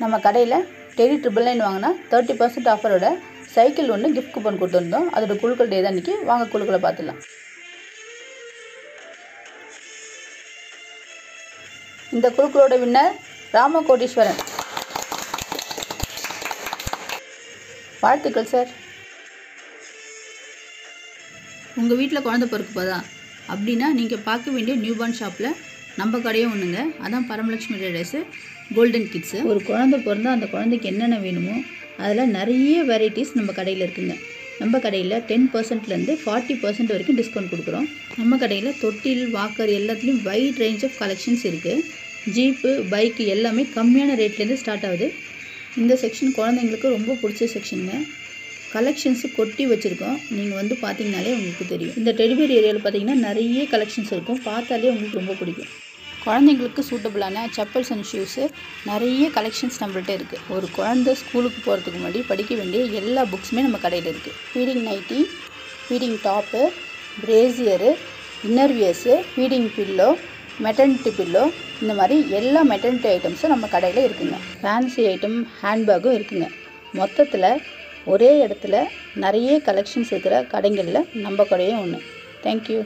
நம்ம கடையில் டெடி 999 வாங்கினா 30% ஆஃபரோட சைக்கிள் ஒன்று கிஃப்ட் கூப்பன் கொடுத்துருந்தோம். அதோட குழுக்கள் டே தான் இன்றைக்கி. வாங்க குழுக்களை பார்த்துடலாம். இந்த குழுக்களோட வின்னர் ராமகோடீஸ்வரன். வாழ்த்துக்கள் சார். உங்கள் வீட்டில் குழந்தை பிறக்கு போதா அப்படின்னா நீங்கள் பார்க்க வேண்டிய நியூபார்ன் ஷாப்பில் நம்ம கடையும் ஒன்றுங்க. அதான் பரமலட்சுமி ட்ரேடர்ஸு கோல்டன் கிட்ஸு. ஒரு குழந்தை பிறந்தால் அந்த குழந்தைக்கு என்னென்ன வேணுமோ அதில் நிறைய வெரைட்டிஸ் நம்ம கடையில் இருக்குங்க. நம்ம கடையில் 10%லேருந்து 40% வரைக்கும் டிஸ்கவுண்ட் கொடுக்குறோம். நம்ம கடையில் தொட்டில், வாக்கர் எல்லாத்துலேயும் வைட் ரேஞ்ச் ஆஃப் கலெக்ஷன்ஸ் இருக்குது. ஜீப்பு, பைக்கு எல்லாமே கம்மியான ரேட்லேருந்து ஸ்டார்ட் ஆகுது. இந்த செக்ஷன் குழந்தைங்களுக்கு ரொம்ப பிடிச்ச செக்ஷனுங்க. கலெக்ஷன்ஸு கொட்டி வச்சுருக்கோம். நீங்கள் வந்து பார்த்தீங்கனாலே உங்களுக்கு தெரியும். இந்த டெடிபேர் ஏரியாவில் பார்த்தீங்கன்னா நிறைய கலெக்ஷன்ஸ் இருக்கும். பார்த்தாலே உங்களுக்கு ரொம்ப பிடிக்கும். குழந்தைங்களுக்கு சூட்டபுளான செப்பல்ஸ் அண்ட் ஷூஸு நிறைய கலெக்ஷன்ஸ் நம்மள்ட்ட இருக்குது. ஒரு குழந்தை ஸ்கூலுக்கு போகிறதுக்கு முன்னாடி படிக்க வேண்டிய எல்லா புக்ஸுமே நம்ம கடையில் இருக்குது. Feeding nighty, feeding top, brassiere, innerwears, feeding pillow, maternity pillow, இந்த மாதிரி எல்லா மெட்டர்னிட்டி ஐட்டம்ஸும் நம்ம கடையில் இருக்குங்க. ஃபேன்சி ஐட்டம், ஹேண்ட்பேக்கும் இருக்குங்க. மொத்தத்தில் ஒரே இடத்துல நிறைய கலெக்ஷன்ஸ் இருக்கிற கடைகளில் நம்ம கடையும் ஒன்று. தேங்க்யூ.